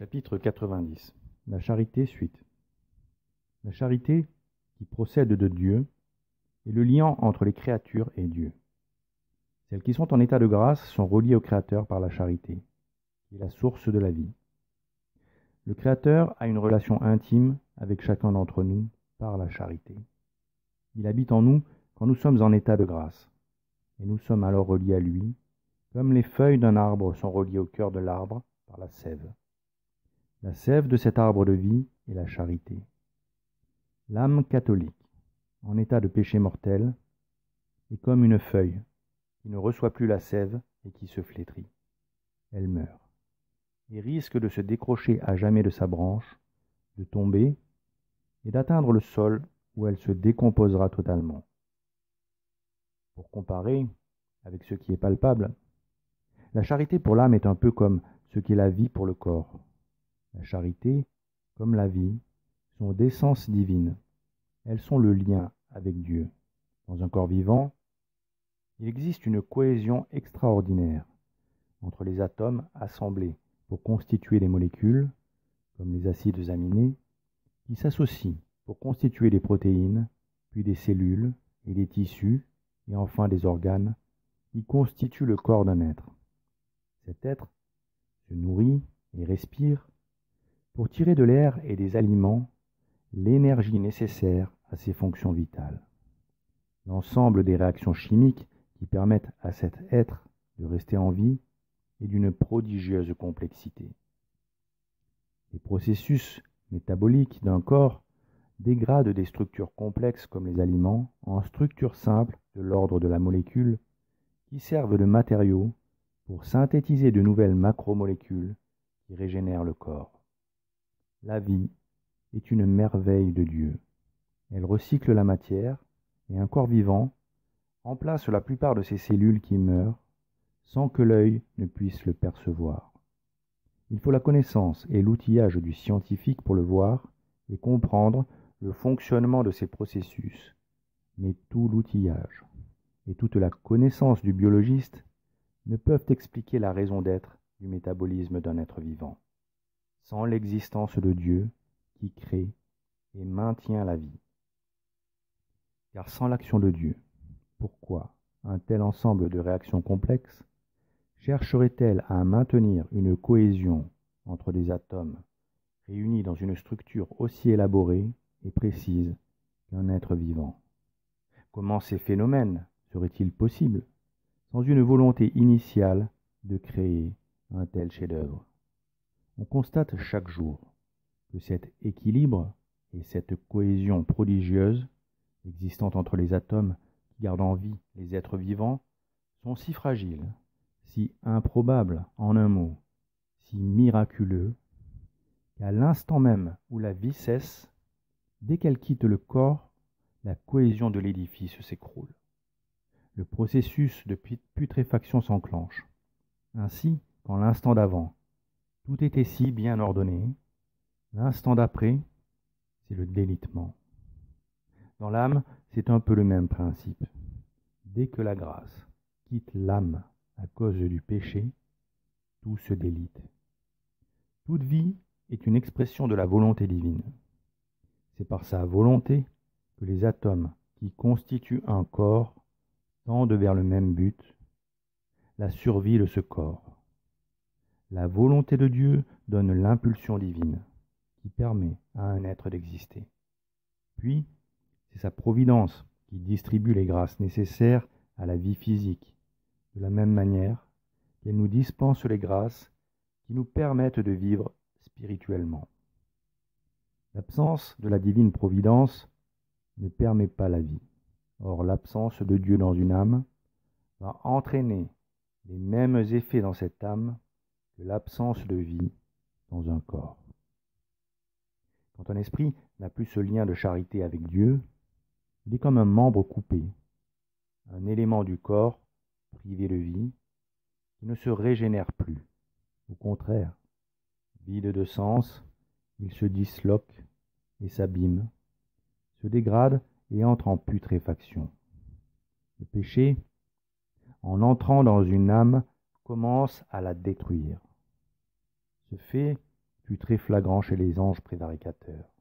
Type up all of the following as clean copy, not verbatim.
Chapitre 90. La charité suite. La charité, qui procède de Dieu, est le lien entre les créatures et Dieu. Celles qui sont en état de grâce sont reliées au Créateur par la charité, qui est la source de la vie. Le Créateur a une relation intime avec chacun d'entre nous par la charité. Il habite en nous quand nous sommes en état de grâce, et nous sommes alors reliés à lui, comme les feuilles d'un arbre sont reliées au cœur de l'arbre par la sève. La sève de cet arbre de vie est la charité. L'âme catholique, en état de péché mortel, est comme une feuille qui ne reçoit plus la sève et qui se flétrit. Elle meurt et risque de se décrocher à jamais de sa branche, de tomber et d'atteindre le sol où elle se décomposera totalement. Pour comparer avec ce qui est palpable, la charité pour l'âme est un peu comme ce qu'est la vie pour le corps. La charité, comme la vie, sont d'essence divine. Elles sont le lien avec Dieu. Dans un corps vivant, il existe une cohésion extraordinaire entre les atomes assemblés pour constituer les molécules, comme les acides aminés, qui s'associent pour constituer des protéines, puis des cellules et des tissus, et enfin des organes, qui constituent le corps d'un être. Cet être se nourrit et respire pour tirer de l'air et des aliments l'énergie nécessaire à ses fonctions vitales. L'ensemble des réactions chimiques qui permettent à cet être de rester en vie est d'une prodigieuse complexité. Les processus métaboliques d'un corps dégradent des structures complexes comme les aliments en structures simples de l'ordre de la molécule qui servent de matériaux pour synthétiser de nouvelles macromolécules qui régénèrent le corps. La vie est une merveille de Dieu. Elle recycle la matière et un corps vivant remplace la plupart de ces cellules qui meurent sans que l'œil ne puisse le percevoir. Il faut la connaissance et l'outillage du scientifique pour le voir et comprendre le fonctionnement de ces processus, mais tout l'outillage et toute la connaissance du biologiste ne peuvent expliquer la raison d'être du métabolisme d'un être vivant, sans l'existence de Dieu qui crée et maintient la vie. Car sans l'action de Dieu, pourquoi un tel ensemble de réactions complexes chercherait-elle à maintenir une cohésion entre des atomes réunis dans une structure aussi élaborée et précise qu'un être vivant? Comment ces phénomènes seraient-ils possibles sans une volonté initiale de créer un tel chef-d'œuvre? On constate chaque jour que cet équilibre et cette cohésion prodigieuse existant entre les atomes qui gardent en vie les êtres vivants sont si fragiles, si improbables en un mot, si miraculeux, qu'à l'instant même où la vie cesse, dès qu'elle quitte le corps, la cohésion de l'édifice s'écroule. Le processus de putréfaction s'enclenche. Ainsi, quand l'instant d'avant, tout était si bien ordonné, l'instant d'après, c'est le délitement. Dans l'âme, c'est un peu le même principe. Dès que la grâce quitte l'âme à cause du péché, tout se délite. Toute vie est une expression de la volonté divine. C'est par sa volonté que les atomes qui constituent un corps tendent vers le même but, la survie de ce corps. La volonté de Dieu donne l'impulsion divine qui permet à un être d'exister. Puis, c'est sa providence qui distribue les grâces nécessaires à la vie physique, de la même manière qu'elle nous dispense les grâces qui nous permettent de vivre spirituellement. L'absence de la divine providence ne permet pas la vie. Or, l'absence de Dieu dans une âme va entraîner les mêmes effets dans cette âme que l'absence de vie dans un corps. Quand un esprit n'a plus ce lien de charité avec Dieu, il est comme un membre coupé, un élément du corps privé de vie, qui ne se régénère plus. Au contraire, vide de sens, il se disloque et s'abîme, se dégrade et entre en putréfaction. Le péché, en entrant dans une âme, commence à la détruire. Ce fait fut très flagrant chez les anges prévaricateurs.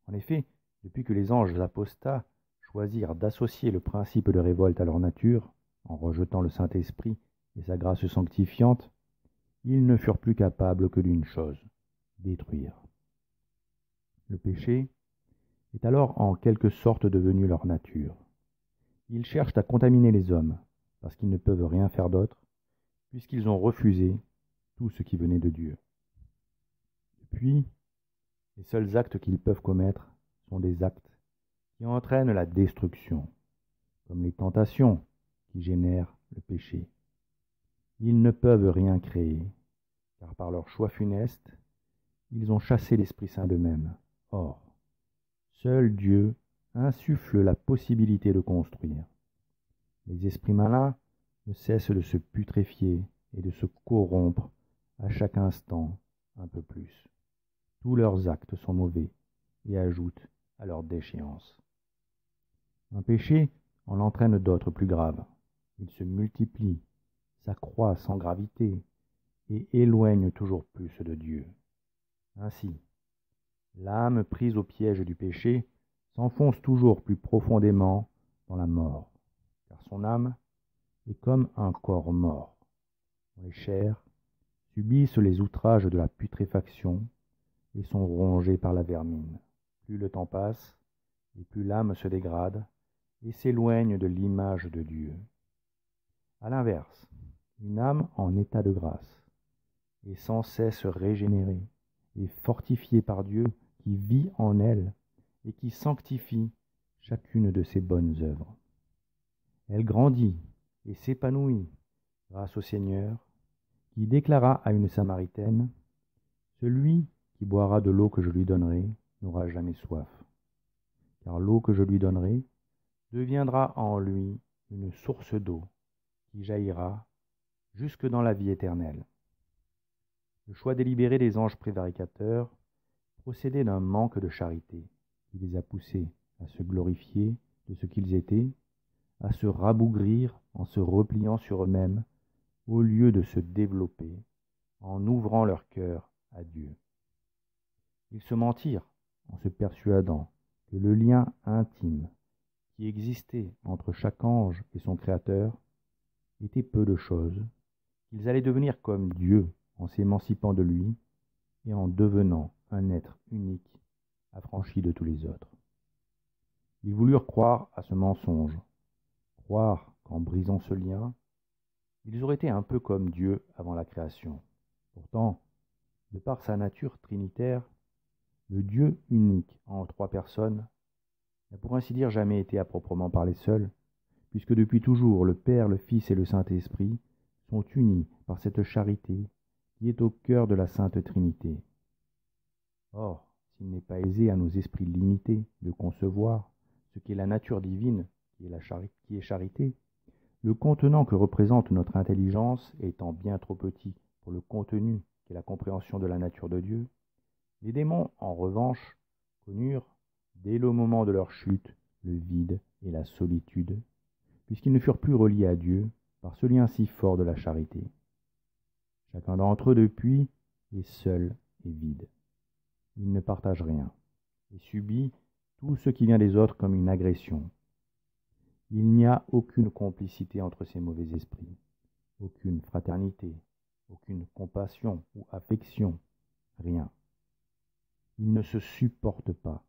En effet, depuis que les anges apostats choisirent d'associer le principe de révolte à leur nature, en rejetant le Saint-Esprit et sa grâce sanctifiante, ils ne furent plus capables que d'une chose, détruire. Le péché est alors en quelque sorte devenu leur nature. Ils cherchent à contaminer les hommes, parce qu'ils ne peuvent rien faire d'autre, puisqu'ils ont refusé tout ce qui venait de Dieu. Puis, les seuls actes qu'ils peuvent commettre sont des actes qui entraînent la destruction, comme les tentations qui génèrent le péché. Ils ne peuvent rien créer, car par leur choix funeste, ils ont chassé l'Esprit Saint d'eux-mêmes. Or, seul Dieu insuffle la possibilité de construire. Les esprits malins ne cessent de se putréfier et de se corrompre à chaque instant un peu plus. Tous leurs actes sont mauvais et ajoutent à leur déchéance. Un péché en entraîne d'autres plus graves. Il se multiplie, s'accroît sans gravité et éloigne toujours plus de Dieu. Ainsi, l'âme prise au piège du péché s'enfonce toujours plus profondément dans la mort, car son âme est comme un corps mort, dont les chairs subissent les outrages de la putréfaction et sont rongées par la vermine. Plus le temps passe, et plus l'âme se dégrade et s'éloigne de l'image de Dieu. À l'inverse, une âme en état de grâce est sans cesse régénérée et fortifiée par Dieu qui vit en elle et qui sanctifie chacune de ses bonnes œuvres. Elle grandit et s'épanouit grâce au Seigneur qui déclara à une Samaritaine « Celui qui boira de l'eau que je lui donnerai n'aura jamais soif, car l'eau que je lui donnerai deviendra en lui une source d'eau qui jaillira jusque dans la vie éternelle. » Le choix délibéré des anges prévaricateurs procédait d'un manque de charité qui les a poussés à se glorifier de ce qu'ils étaient, à se rabougrir en se repliant sur eux-mêmes, au lieu de se développer en ouvrant leur cœur à Dieu. Ils se mentirent en se persuadant que le lien intime qui existait entre chaque ange et son Créateur était peu de choses, qu'ils allaient devenir comme Dieu en s'émancipant de lui et en devenant un être unique, affranchi de tous les autres. Ils voulurent croire à ce mensonge, croire qu'en brisant ce lien, ils auraient été un peu comme Dieu avant la création. Pourtant, de par sa nature trinitaire, le Dieu unique en trois personnes n'a pour ainsi dire jamais été à proprement parler seul, puisque depuis toujours le Père, le Fils et le Saint-Esprit sont unis par cette charité qui est au cœur de la Sainte Trinité. Or, s'il n'est pas aisé à nos esprits limités de concevoir ce qu'est la nature divine, qui est charité, le contenant que représente notre intelligence étant bien trop petit pour le contenu qu'est la compréhension de la nature de Dieu, les démons, en revanche, connurent, dès le moment de leur chute, le vide et la solitude, puisqu'ils ne furent plus reliés à Dieu par ce lien si fort de la charité. Chacun d'entre eux, depuis, est seul et vide. Il ne partage rien et subit tout ce qui vient des autres comme une agression. Il n'y a aucune complicité entre ces mauvais esprits, aucune fraternité, aucune compassion ou affection, rien. Ils ne se supportent pas,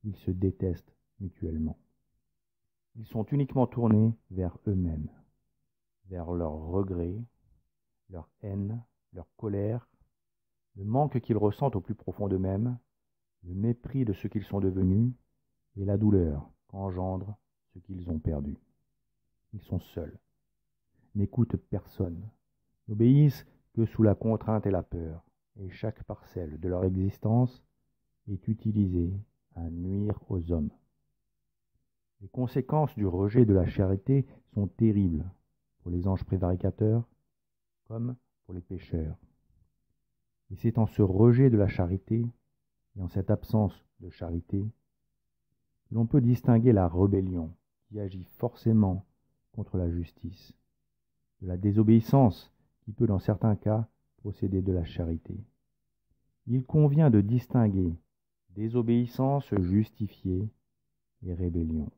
ils se détestent mutuellement. Ils sont uniquement tournés vers eux-mêmes, vers leurs regrets, leur haine, leur colère, le manque qu'ils ressentent au plus profond d'eux-mêmes, le mépris de ce qu'ils sont devenus et la douleur qu'engendre ce qu'ils ont perdu. Ils sont seuls, n'écoutent personne, n'obéissent que sous la contrainte et la peur, et chaque parcelle de leur existence est utilisée à nuire aux hommes. Les conséquences du rejet de la charité sont terribles pour les anges prévaricateurs comme pour les pécheurs. Et c'est en ce rejet de la charité et en cette absence de charité que l'on peut distinguer la rébellion qui agit forcément contre la justice, de la désobéissance qui peut dans certains cas procéder de la charité. il convient de distinguer désobéissance justifiée et rébellion.